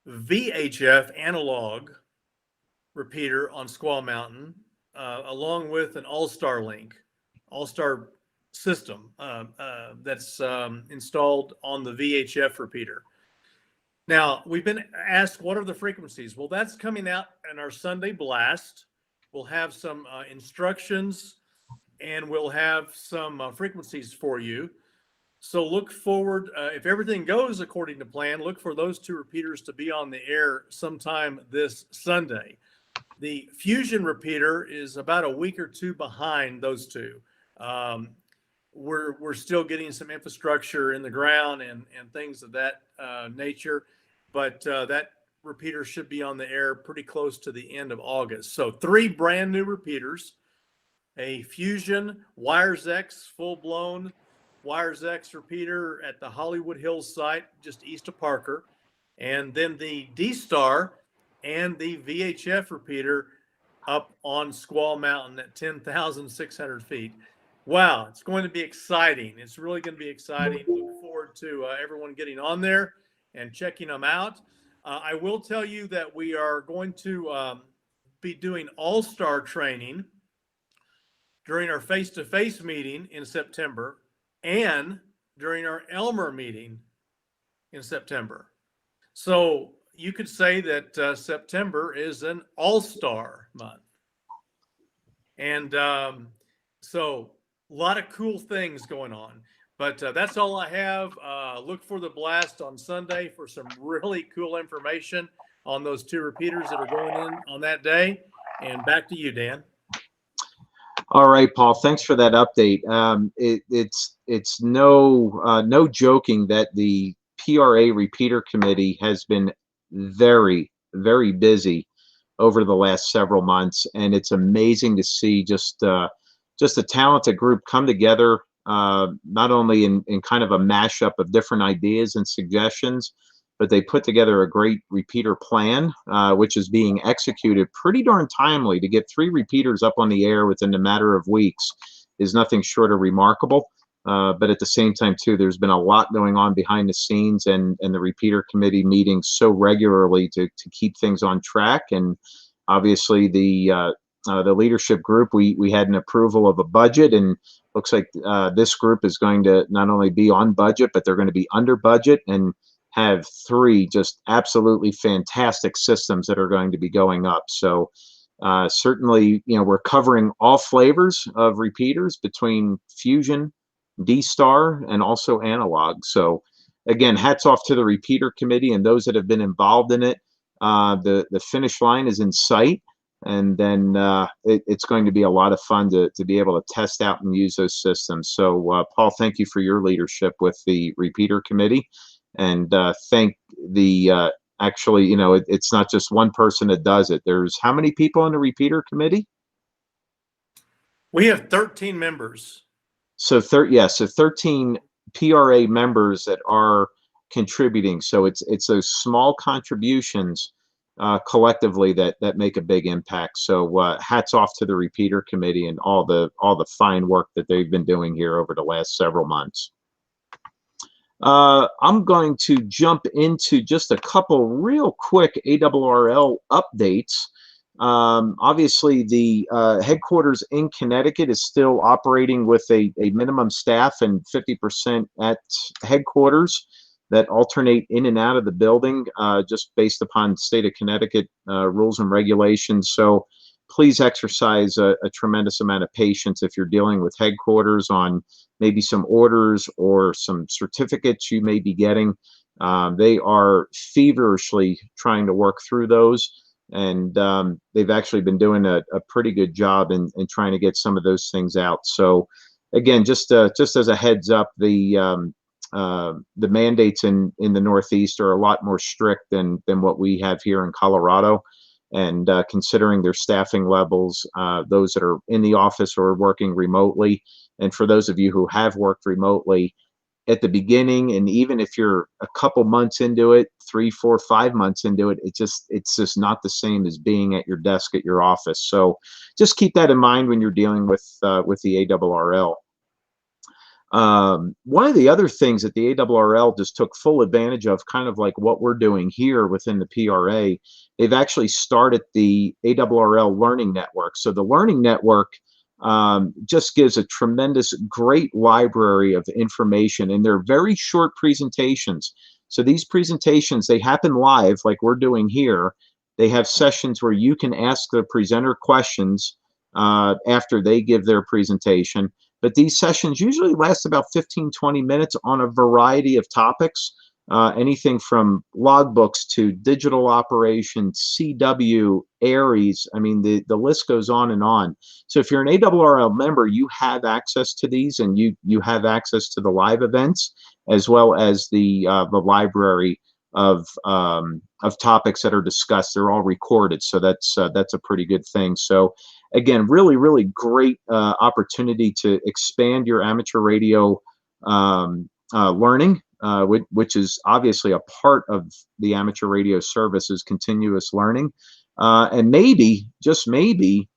VHF analog repeater on Squaw Mountain, along with an All-Star system that's installed on the VHF repeater. Now, we've been asked, what are the frequencies? Well, that's coming out in our Sunday blast. We'll have some instructions, and we'll have some frequencies for you. So look forward, if everything goes according to plan, look for those two repeaters to be on the air sometime this Sunday. The Fusion repeater is about a week or two behind those two. We're still getting some infrastructure in the ground and things of that nature, but that repeater should be on the air pretty close to the end of August. So 3 brand new repeaters, a Fusion WiresX full-blown WiresX repeater at the Hollywood Hills site just east of Parker, and then the D-Star and the VHF repeater up on Squaw Mountain at 10,600 feet. Wow, it's going to be exciting. It's really going to be exciting. Look forward to everyone getting on there and checking them out. I will tell you that we are going to be doing all-star training during our face-to-face meeting in September and during our Elmer meeting in September. So you could say that September is an all-star month. And so a lot of cool things going on. But that's all I have. Look for the blast on Sunday for some really cool information on those 2 repeaters that are going in on that day. And back to you, Dan. All right, Paul. Thanks for that update. It's no joking that the PRA repeater committee has been very, very busy over the last several months, and it's amazing to see just a talented group come together. Not only in kind of a mashup of different ideas and suggestions, but they put together a great repeater plan, which is being executed pretty darn timely. To get 3 repeaters up on the air within a matter of weeks is nothing short of remarkable. But at the same time, too, there's been a lot going on behind the scenes, and the repeater committee meeting so regularly to keep things on track. And obviously the leadership group, we had an approval of a budget, and looks like this group is going to not only be on budget, but they're going to be under budget and have 3 just absolutely fantastic systems that are going to be going up. So certainly, we're covering all flavors of repeaters between Fusion, D-Star, and also analog. So again, hats off to the repeater committee and those that have been involved in it. The finish line is in sight. And then it's going to be a lot of fun to be able to test out and use those systems. So Paul, thank you for your leadership with the repeater committee, and thank the actually, you know, it's not just one person that does it. There's how many people on the repeater committee? We have 13 members. So 13 PRA members that are contributing. So it's those small contributions collectively that make a big impact. So hats off to the repeater committee and all the fine work that they've been doing here over the last several months. I'm going to jump into just a couple real quick ARRL updates. Obviously, the headquarters in Connecticut is still operating with a minimum staff and 50% at headquarters that alternate in and out of the building, just based upon state of Connecticut rules and regulations. So please exercise a tremendous amount of patience if you're dealing with headquarters on maybe some orders or some certificates you may be getting. They are feverishly trying to work through those, and they've actually been doing a pretty good job in trying to get some of those things out. So again, just as a heads up, the mandates in the Northeast are a lot more strict than what we have here in Colorado. And considering their staffing levels, those that are in the office or working remotely, and for those of you who have worked remotely at the beginning, and even if you're a couple months into it, 3, 4, 5 months into it, it's just not the same as being at your desk at your office. So just keep that in mind when you're dealing with the ARRL. One of the other things that the ARRL just took full advantage of, kind of like what we're doing here within the PRA, they've actually started the ARRL Learning Network. So the Learning Network just gives a tremendous, great library of information, and they're very short presentations. So these presentations, they happen live like we're doing here. They have sessions where you can ask the presenter questions after they give their presentation. But these sessions usually last about 15-20 minutes on a variety of topics, anything from logbooks to digital operations, CW, ARIES. I mean, the list goes on and on. So if you're an ARRL member, you have access to these, and you have access to the live events as well as the library of topics that are discussed. They're all recorded, so that's a pretty good thing. So again, really, really great opportunity to expand your amateur radio learning, which is obviously a part of the amateur radio service, is continuous learning. And maybe, just maybe,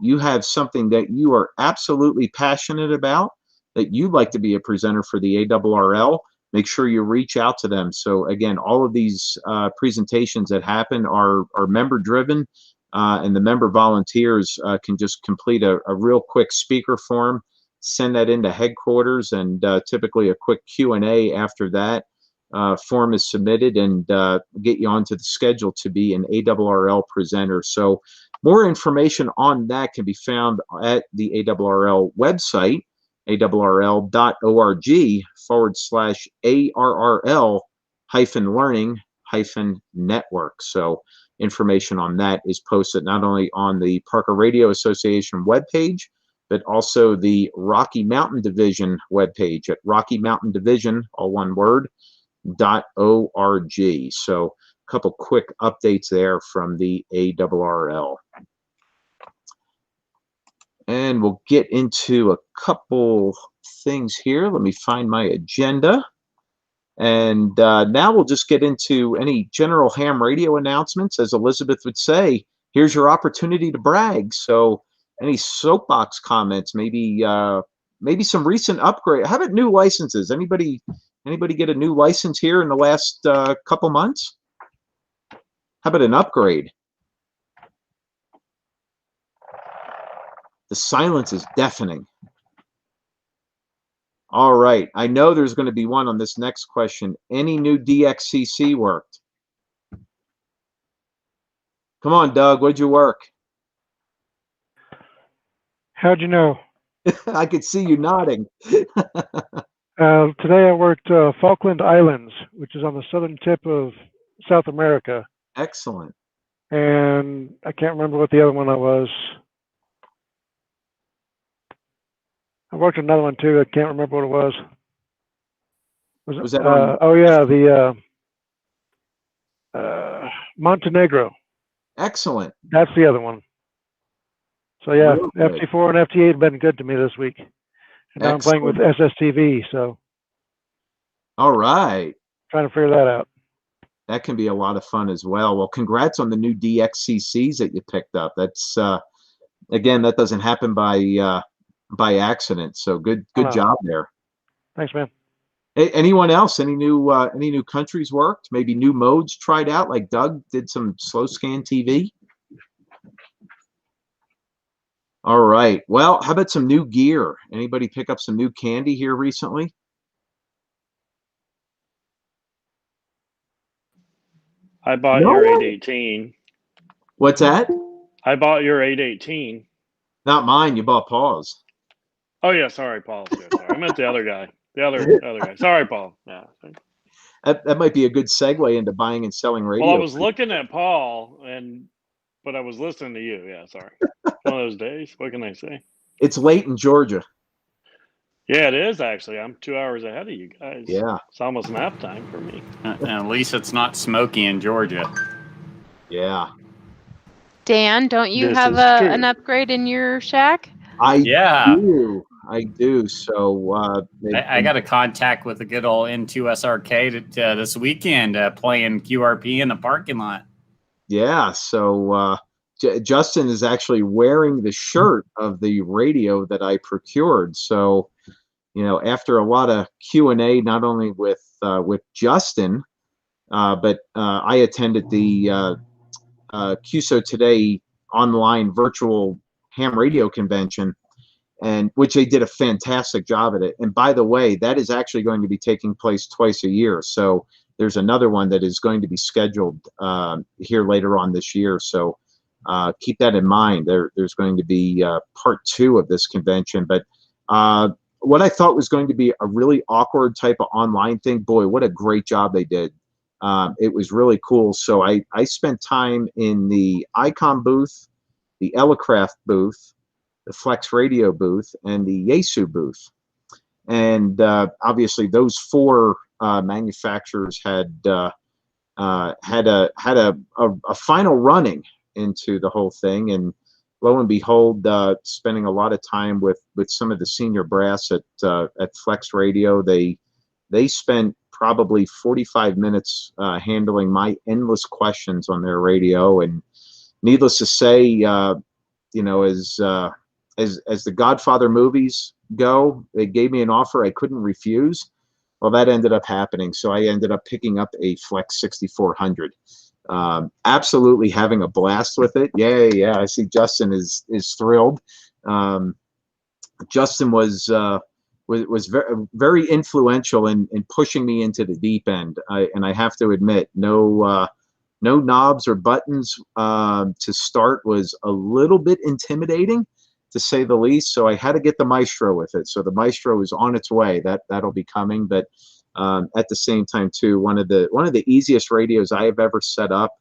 you have something that you are absolutely passionate about, that you'd like to be a presenter for the ARRL. Make sure you reach out to them. So again, all of these presentations that happen are member driven. And the member volunteers can just complete a real quick speaker form, send that into headquarters, and typically a quick Q&A after that form is submitted, and get you onto the schedule to be an ARRL presenter. So more information on that can be found at the ARRL website, arrl.org/ARRL-learning-network. So information on that is posted not only on the Parker Radio Association webpage, but also the Rocky Mountain Division webpage at Rocky Mountain Division, all one word, .org. So a couple quick updates there from the ARRL. And we'll get into a couple things here. Let me find my agenda. And now we'll just get into any general ham radio announcements. As Elizabeth would say, here's your opportunity to brag. So any soapbox comments, maybe some recent upgrade. How about new licenses? Anybody get a new license here in the last couple months? How about an upgrade? The silence is deafening. All right, I know there's going to be one on this next question. Any new DXCC worked? Come on, Doug, what'd you work? How'd you know? I could see you nodding. Today I worked Falkland Islands, which is on the southern tip of South America. Excellent. and I can't remember what the other one was. I worked another one too. I can't remember what it was. Was that on? Oh yeah, the Montenegro. Excellent. That's the other one. So yeah, Real good. FT4 and FT8 have been good to me this week. And now I'm playing with SSTV, so All right. trying to figure that out. That can be a lot of fun as well. Well, congrats on the new DXCCs that you picked up. That's again, that doesn't happen by accident. So good Wow. job there. Thanks, man. Anyone else? Any new countries worked? Maybe new modes tried out? Like Doug did some slow scan TV. All right. Well, how about some new gear? Anybody pick up some new candy here recently? I bought No your one? 818. What's that? I bought your 818. Not mine. You bought Paul's. Oh yeah, sorry, Paul. Yeah, sorry. I meant the other guy. The other guy. Sorry, Paul. Yeah. That might be a good segue into buying and selling radio. Well, I was looking at Paul, but I was listening to you. Yeah, sorry. One of those days. What can I say? It's late in Georgia. Yeah, it is actually. I'm 2 hours ahead of you guys. Yeah. It's almost nap time for me. At least it's not smoky in Georgia. Yeah. Dan, don't you This have is true. an upgrade in your shack? I do. So I got a contact with a good old N2S arcade this weekend playing QRP in the parking lot. Yeah. So Justin is actually wearing the shirt of the radio that I procured. So, after a lot of Q&A, not only with Justin, but I attended the QSO Today online virtual ham radio convention, and which they did a fantastic job at it. And by the way, that is actually going to be taking place twice a year. So there's another one that is going to be scheduled here later on this year. So keep that in mind. There's going to be part 2 of this convention. But what I thought was going to be a really awkward type of online thing, boy, what a great job they did. It was really cool. So I spent time in the ICOM booth, the Elecraft booth, the Flex Radio booth, and the Yaesu booth. And obviously those 4 manufacturers had a final running into the whole thing. And lo and behold, spending a lot of time with some of the senior brass at Flex Radio, they spent probably 45 minutes handling my endless questions on their radio. And needless to say, as the Godfather movies go, they gave me an offer I couldn't refuse. Well, that ended up happening. So I ended up picking up a Flex 6400. Absolutely having a blast with it. Yeah. I see Justin is thrilled. Justin was very, very influential in pushing me into the deep end. And I have to admit, no knobs or buttons to start was a little bit intimidating, to say the least. So I had to get the Maestro with it. So the Maestro is on its way. That'll be coming. But at the same time, too, one of the easiest radios I have ever set up,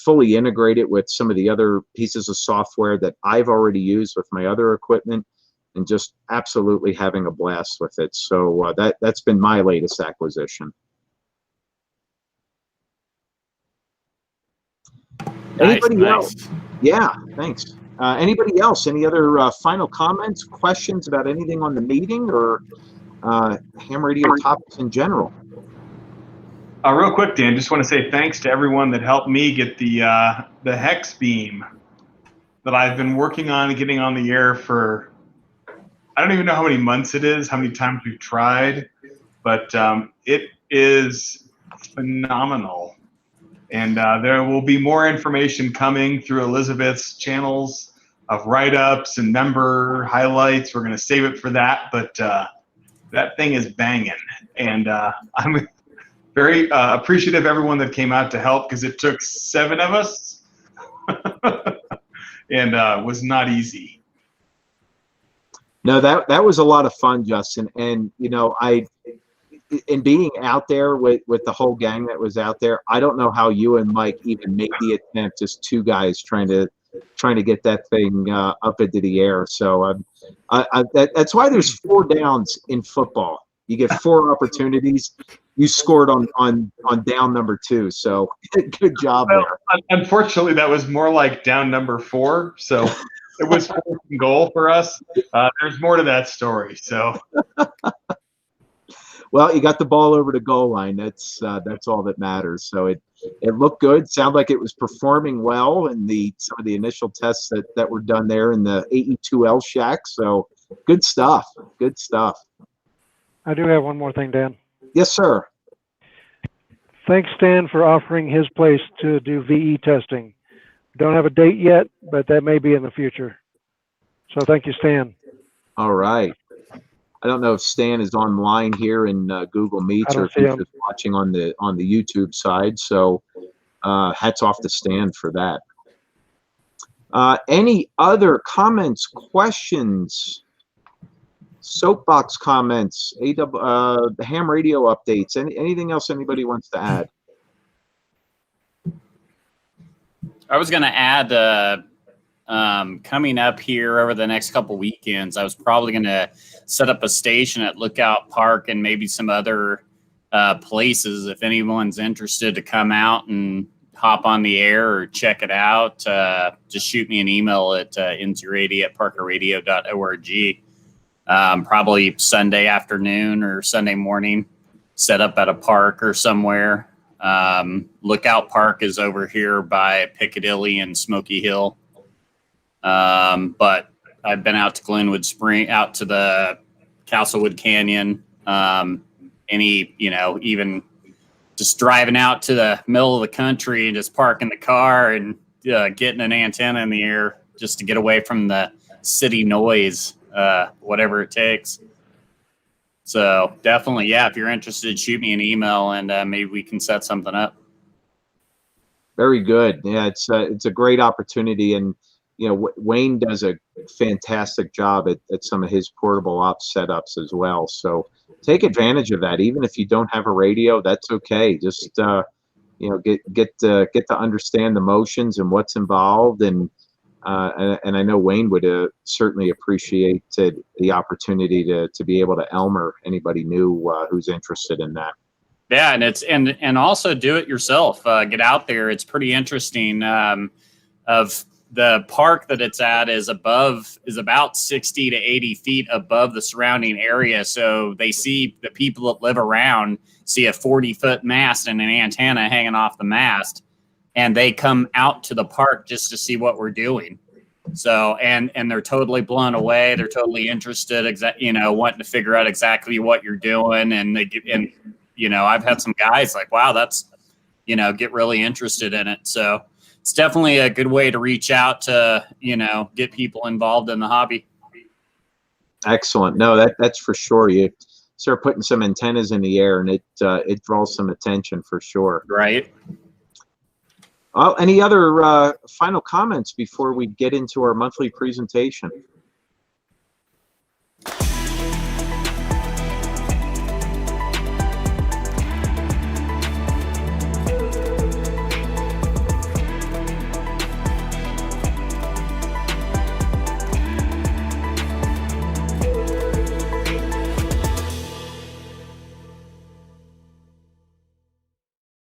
fully integrated with some of the other pieces of software that I've already used with my other equipment, and just absolutely having a blast with it. So that's been my latest acquisition. Anybody else? Yeah, thanks. Anybody else? Any other final comments, questions about anything on the meeting or ham radio topics in general? Real quick, Dan, just want to say thanks to everyone that helped me get the hex beam that I've been working on and getting on the air for, I don't even know how many months it is, how many times we've tried, but it is phenomenal. And there will be more information coming through Elizabeth's channels of write-ups and member highlights. We're going to save it for that, but that thing is banging. And I'm very appreciative of everyone that came out to help, because it took 7 of us and was not easy. No, that was a lot of fun, Justin. And in being out there with the whole gang that was out there, I don't know how you and Mike even made the attempt, just two guys trying to get that thing up into the air. So that's why there's 4 downs in football. You get 4 opportunities. You scored on down number 2. So good job there. Unfortunately, that was more like down number 4. So it was 4th and goal for us. There's more to that story. So. Well, you got the ball over the goal line. That's all that matters. So it looked good. Sounded like it was performing well in some of the initial tests that were done there in the AE2L shack. So good stuff. Good stuff. I do have one more thing, Dan. Yes, sir. Thanks, Stan, for offering his place to do VE testing. Don't have a date yet, but that may be in the future. So thank you, Stan. All right. I don't know if Stan is online here in Google Meets or if he's just watching on the YouTube side. So hats off to Stan for that. Any other comments, questions, soapbox comments, the ham radio updates, anything else anybody wants to add? I was going to add coming up here over the next couple weekends, I was probably going to set up a station at Lookout Park and maybe some other places. If anyone's interested to come out and hop on the air or check it out, just shoot me an email at nzradio@parkerradio.org. Probably Sunday afternoon or Sunday morning, set up at a park or somewhere. Lookout Park is over here by Piccadilly and Smoky Hill. But I've been out to Glenwood Spring, out to the Castlewood Canyon, even just driving out to the middle of the country and just parking the car and getting an antenna in the air just to get away from the city noise, whatever it takes. So definitely, yeah, if you're interested, shoot me an email and maybe we can set something up. Very good. Yeah, it's a great opportunity, and Wayne does a fantastic job at some of his portable ops setups as well. So take advantage of that. Even if you don't have a radio, that's okay. Just get to understand the motions and what's involved, and I know Wayne would certainly appreciate the opportunity to be able to Elmer anybody new who's interested in that. Yeah, and also do it yourself. Get out there. It's pretty interesting. Of the park that it's at is about 60 to 80 feet above the surrounding area. So they see the people that live around see a 40-foot mast and an antenna hanging off the mast, and they come out to the park just to see what we're doing. So, and they're totally blown away. They're totally interested, wanting to figure out exactly what you're doing. And I've had some guys like, wow, that's, get really interested in it. So it's definitely a good way to reach out to, get people involved in the hobby. Excellent. No, that's for sure. You start putting some antennas in the air and it draws some attention for sure. Right. Well, any other final comments before we get into our monthly presentation?